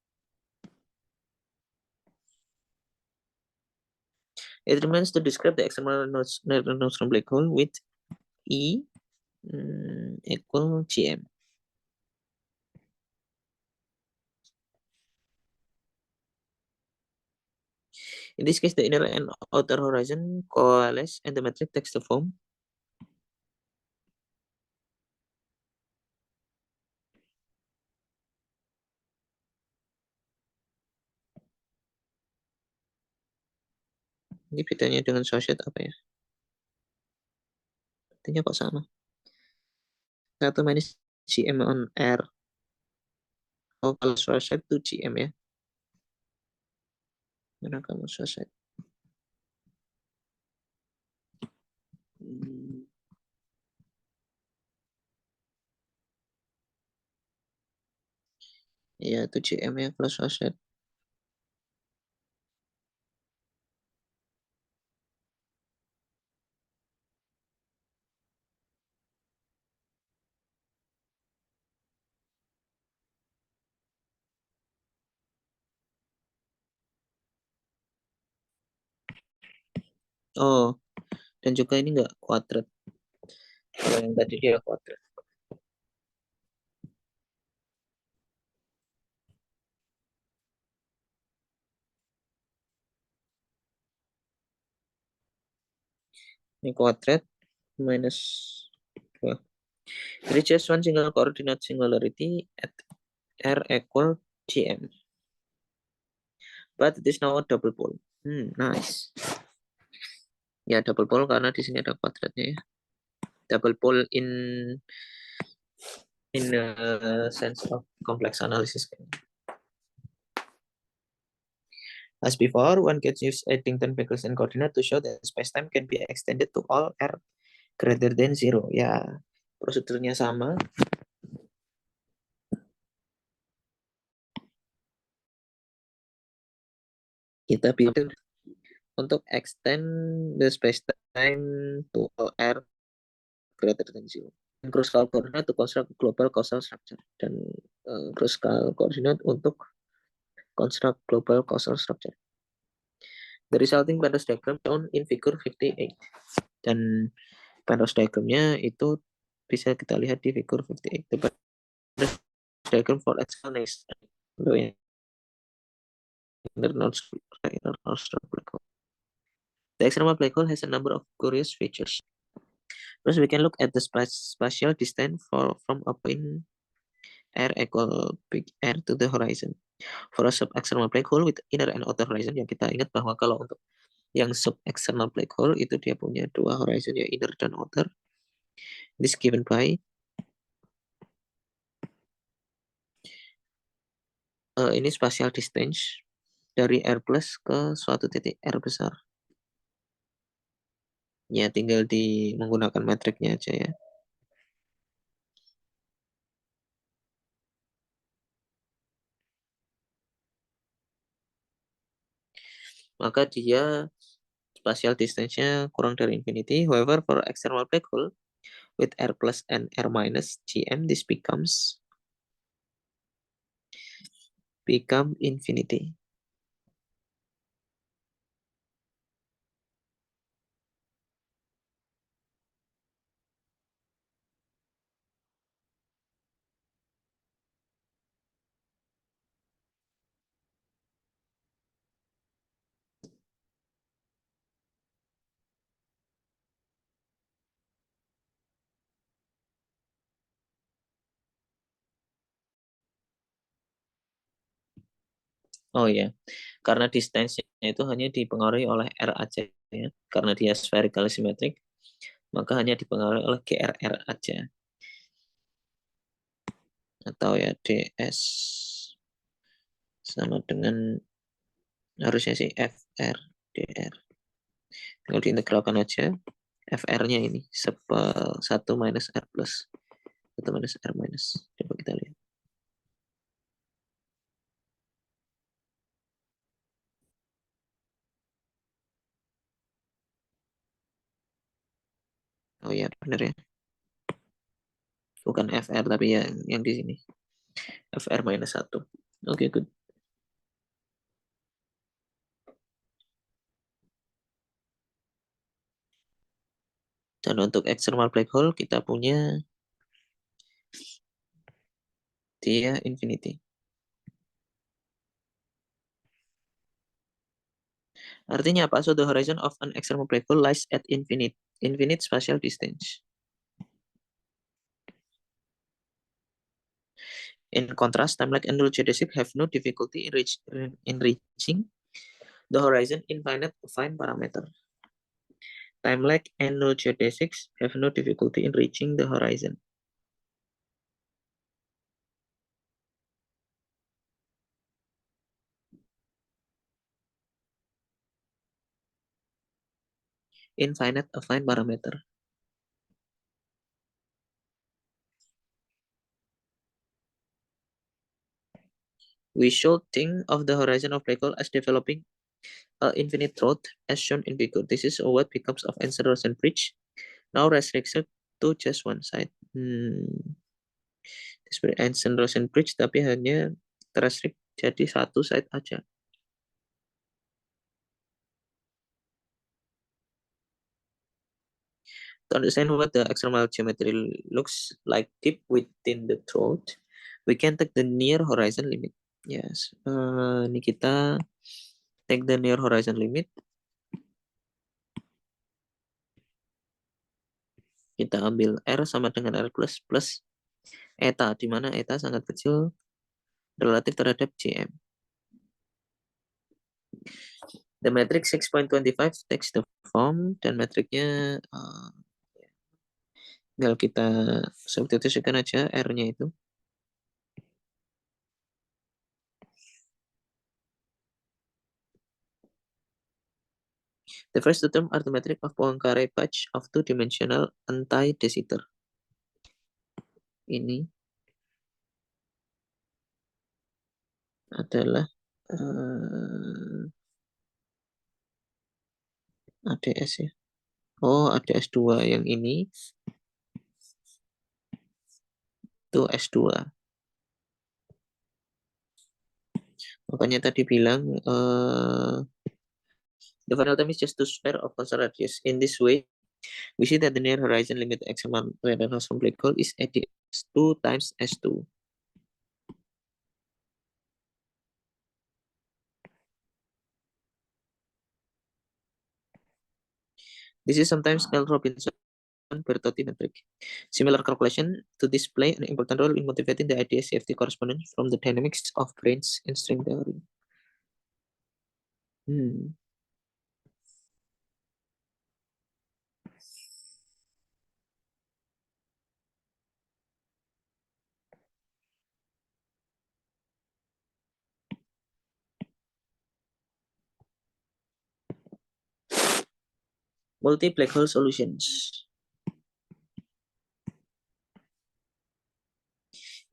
It remains to describe the external neutron black hole with E equal GM. In this case, the inner and outer horizon coalesce and the metric takes the form. Ini bedanya dengan Shawshed apa ya? Artinya kok sama? Satu minus GM on R. Oh, kalau Shawshed itu GM ya. Mana kamu Shawshed? Iya, itu GM ya kalau Shawshed. Oh, dan juga ini enggak kuadrat. Kalau yang tadi dia kuadrat. Ini kuadrat minus 2. There is just one single coordinate singularity at R equal GM. But it is now a double pole. Nice. Ya, double pole karena di sini ada kuadratnya ya. Double pole in a sense of complex analysis. As before, one can use Eddington-Peterson coordinate to show that spacetime can be extended to all R greater than 0. Ya, prosedurnya sama. Kita bikin untuk extend the spacetime to all R greater than 0. And Kruskal coordinate to construct global causal structure. Dan Kruskal coordinate untuk construct global causal structure. The resulting Penrose diagram shown in figure 58. Dan Penrose diagramnya itu bisa kita lihat di figure 58. The Penrose diagram for explanation. Black hole. The external black hole has a number of curious features. First, we can look at the spatial distance from a point R equal big R to the horizon. For a sub-external black hole with inner and outer horizon, yang kita ingat bahwa kalau untuk yang sub-external black hole itu dia punya dua horizon, ya inner dan outer. This given by ini spatial distance dari R plus ke suatu titik R besar. Ya, tinggal menggunakan metriknya aja ya. Maka dia spatial distance-nya kurang dari infinity. However, for external black hole with R plus and R minus GM, this become infinity. Oh ya, karena distance-nya itu hanya dipengaruhi oleh R aja ya. Karena dia spherical symmetric, maka hanya dipengaruhi oleh GRR aja. Atau ya DS sama dengan harusnya sih FR DR. Tinggal diintegralkan aja. FR-nya ini 1 minus R plus 1 minus R minus. Coba kita lihat. Oh ya, benar ya. Bukan FR tapi yang di sini. FR minus 1. Oke, good. Dan untuk external black hole kita punya dia infinity. Artinya apa? So the horizon of an external black hole lies at infinite spatial distance. In contrast, time-like and null geodesic have no difficulty in reaching the horizon infinite affine parameter. Time-like and null geodesics have no difficulty in reaching the horizon. Infinite affine parameter. We should think of the horizon of black hole as developing an infinite road as shown in figure. This is what becomes of Einstein-Rosen bridge, now restricted to just one side. Seperti Einstein-Rosen bridge tapi hanya terrestrict jadi satu side aja. To understand what the external geometry looks like deep within the throat, we can take the near horizon limit. Yes, ini kita take the near horizon limit. kita ambil R sama dengan R plus plus eta, di mana eta sangat kecil relatif terhadap CM. The matrix 6.25 takes the form, dan matriknya tinggal kita substitusikan aja R-nya itu. The first two terms are the metric of Poincare patch of two-dimensional anti-de Sitter. Ini adalah ADS ya. Oh, ADS 2 yang ini itu S2. Makanya tadi bilang the final term is just two square of constant radius. In this way, we see that the near horizon limit external radius from black hole is ADS 2 times S2. This is sometimes called Robinson-Bertotti metric. Similar calculation to display an important role in motivating the idea CFT correspondence from the dynamics of brains in string theory. Multi-black hole solutions.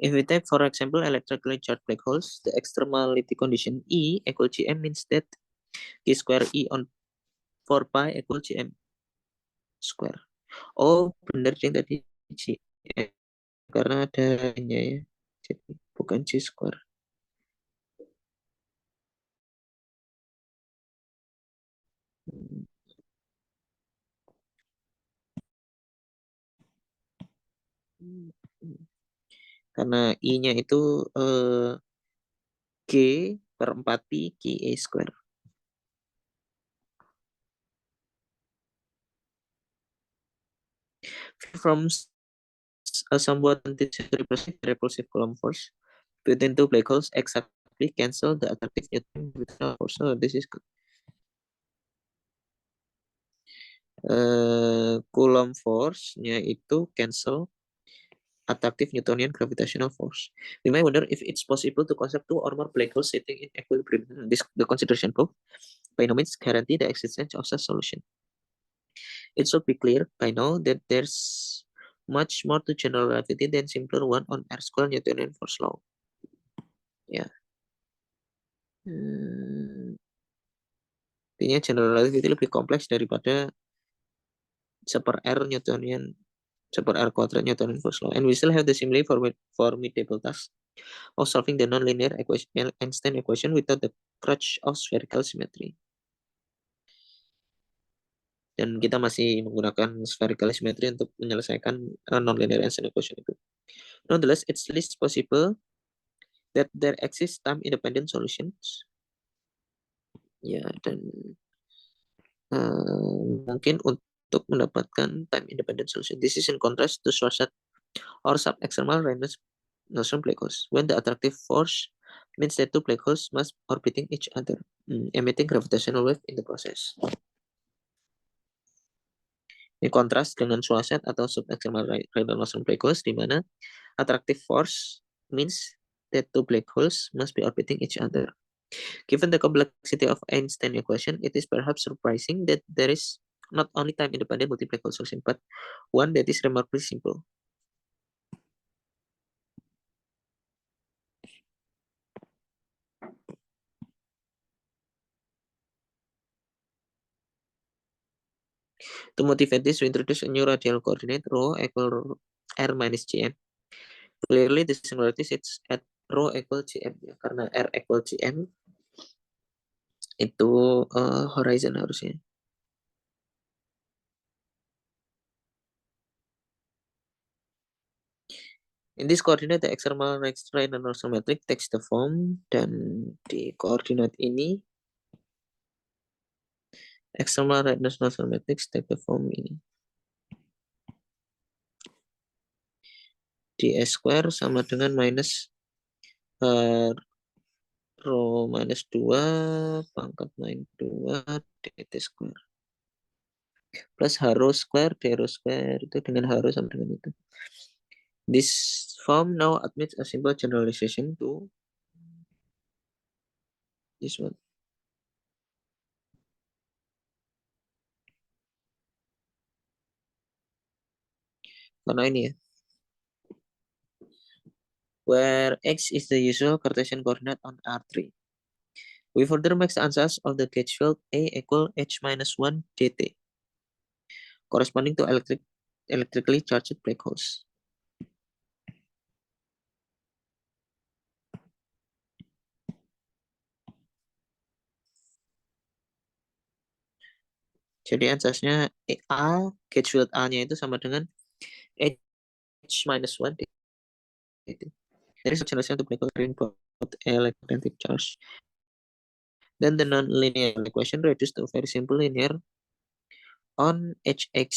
If we take, for example, electrically charged black holes, the extremality condition E equal Gm means that K square E on 4 pi equal Gm square. Oh, benar yang tadi Gm. Karena adanya ya. Jadi bukan G square. Karena I-nya itu G per 4 pi Ka square. From a somewhat anticipated repulsive Coulomb force between two black holes exactly cancel the attractive Newtonian gravitational force. So this is Coulomb force-nya itu cancel attractive Newtonian gravitational force. We may wonder if it's possible to concept two or more black holes sitting in equilibrium. The consideration proof by no means guarantee the existence of such solution. It should be clear by now that there's much more to general relativity than simpler one on R square Newtonian force law. Ya. Intinya general relativity lebih kompleks daripada seper R Newtonian, seper R kuadrat Newtonian force law. And we still have the similarly formidable task of solving the nonlinear equation, Einstein equation without the crutch of spherical symmetry. Dan kita masih menggunakan spherical symmetry untuk menyelesaikan nonlinear Einstein equation itu. Nonetheless, it's least possible that there exist time-independent solutions. Ya, dan mungkin untuk mendapatkan time-independent solution. This is in contrast to Schwarzschild or sub-extremal Reynolds notion black holes, when the attractive force means that two black holes must orbiting each other, emitting gravitational wave in the process. Ini kontras dengan Schwarzschild atau sub-extremal Reynolds notion black holes, di mana attractive force means that two black holes must be orbiting each other. Given the complexity of Einstein equation, it is perhaps surprising that there is not only time-independent multi-black hole solution, but one that is remarkably simple. To motivate this, we introduce a new radial coordinate rho equal r minus gm. Clearly, the singularity sits at rho equal gm, ya, karena r equal gm itu horizon harusnya. In this coordinate, the external right and dorsal metric takes the form, dan di koordinat ini external right and dorsal metrics take the form ini. ds square sama dengan minus rho minus 2 pangkat minus 2 dt square plus h rho square d rho square itu dengan h rho sama dengan itu. This form now admits a simple generalization to this one. Karena ini ya, where x is the usual Cartesian coordinate on R3. We further make the answers of the gauge field A equal h minus 1 dt, corresponding to electrically charged black holes. Jadi ansasnya A, gauge field A-nya itu sama dengan h minus 1 dt. There is a generation to black hole carrying both electrostatic charge. Then the non-linear equation reduced to a very simple linear on hx.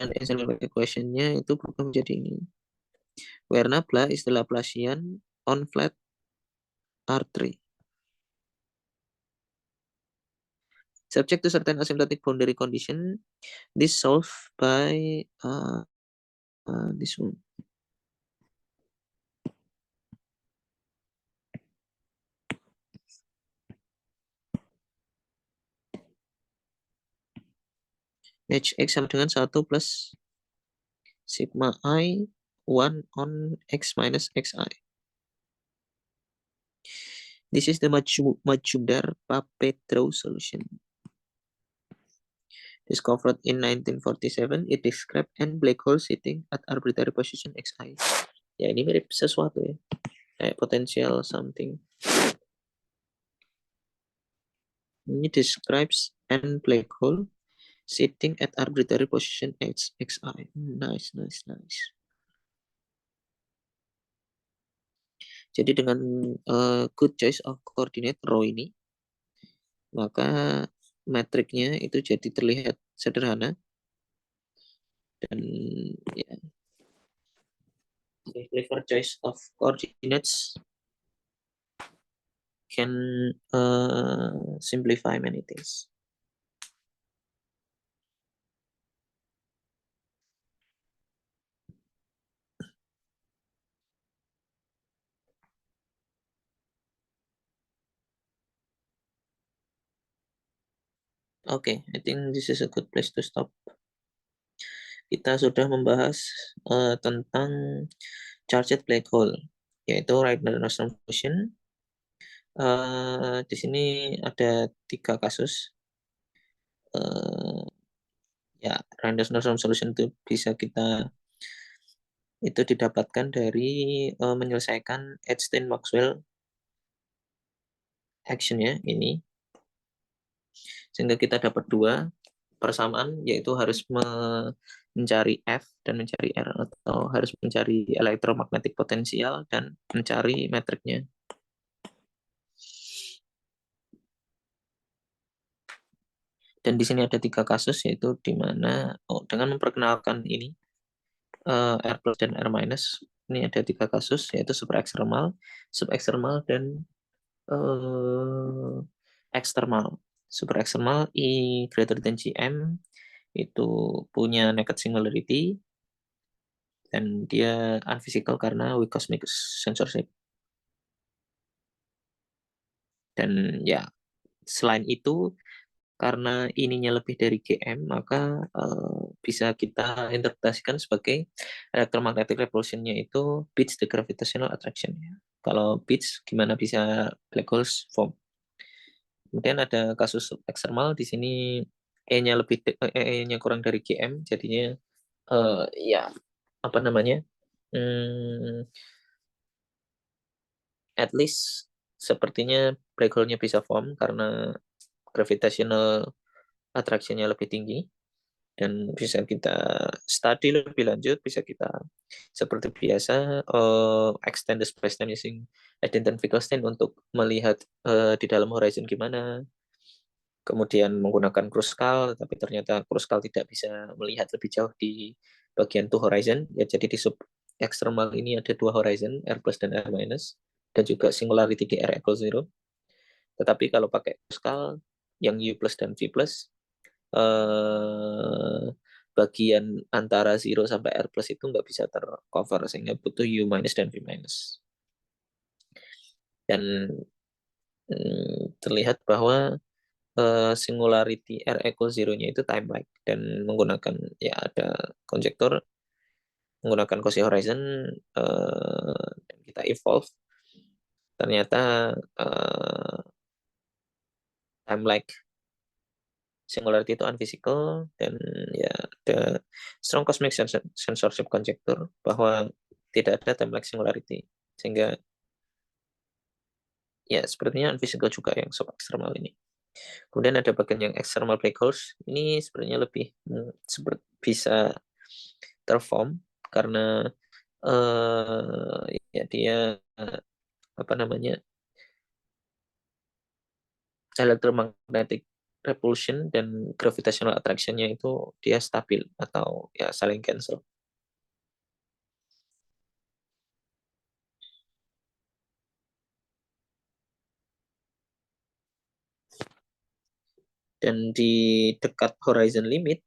Dan linear equation-nya itu berubah menjadi ini. Where nabla is the Laplacian on flat R3. Subject to certain asymptotic boundary condition, this solved by this one. Hx sama dengan 1 plus sigma I 1 on x minus xi. This is the Majumdar-Papetrou solution. Discovered in 1947, it described n black hole sitting at arbitrary position xi. Ya, ini mirip sesuatu ya. Kayak potential something. Ini describes n black hole sitting at arbitrary position xi. Nice. Jadi dengan good choice of coordinate rho ini, maka metriknya itu jadi terlihat sederhana dan ya, clever choice of coordinates can simplify many things. Okay, I think this is a good place to stop. Kita sudah membahas tentang charged black hole, yaitu Rydberg-Nordström solution. Di sini ada 3 kasus. Ya, Rydberg-Nordström solution itu bisa itu didapatkan dari menyelesaikan Einstein-Maxwell action-nya ini. Sehingga kita dapat 2 persamaan, yaitu harus mencari F dan mencari R, atau harus mencari elektromagnetic potensial dan mencari metriknya. Dan di sini ada 3 kasus, yaitu di mana dengan memperkenalkan ini R plus dan R minus, ini ada 3 kasus, yaitu super eksternal, subeksternal, dan eksternal. Super eksternal I greater than Gm itu punya naked singularity dan dia unphysical karena weak cosmic censorship. Dan ya, selain itu karena ininya lebih dari Gm, maka bisa kita interpretasikan sebagai electromagnetic repulsion-nya itu beats the gravitational attraction. Kalau beats, gimana bisa black holes form? Kemudian ada kasus eksternal, di sini E-nya kurang dari Gm, jadinya ya apa namanya? At least sepertinya black hole-nya bisa form karena gravitational attraction-nya lebih tinggi, dan bisa kita study lebih lanjut, bisa kita seperti biasa extend the spacetime using identity Finkelstein untuk melihat di dalam horizon gimana, kemudian menggunakan Kruskal, tapi ternyata Kruskal tidak bisa melihat lebih jauh di bagian two horizon. Ya, jadi di sub eksternal ini ada dua horizon, R plus dan R minus, dan juga singularity di R equal 0. Tetapi kalau pakai Kruskal yang U plus dan V plus, bagian antara 0 sampai R plus itu nggak bisa tercover, sehingga butuh U minus dan V minus. Dan terlihat bahwa singularity R equal 0-nya itu time lag, dan menggunakan ya ada konjektor menggunakan Cauchy horizon, dan kita evolve, ternyata time lag singularity itu unphysical, dan ya ada strong cosmic censorship conjecture bahwa tidak ada time lag singularity, sehingga ya sepertinya unphysical juga yang subeksternal ini. Kemudian ada bagian yang external black holes, ini sebenarnya lebih bisa terform karena ya dia apa namanya, electromagnetic repulsion dan gravitational attraction-nya itu dia stabil atau ya saling cancel. Dan di dekat horizon limit,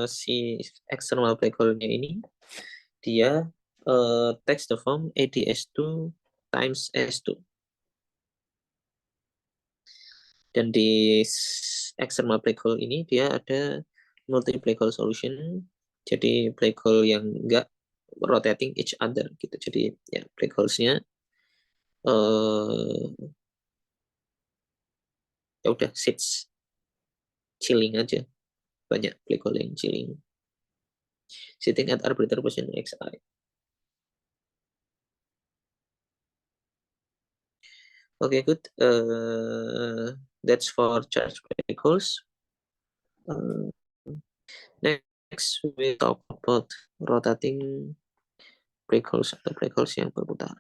si external black hole-nya ini dia takes the form AdS2 times S2. Dan di external black hole ini dia ada multi black hole solution. Jadi black hole yang enggak rotating each other gitu. Jadi ya black holes-nya ya udah sits chilling aja. Banyak black hole yang chilling. Sitting at arbitrary position xi. Okay, good. That's for charged black holes. Next, we talk about rotating black holes atau black holes yang berputar.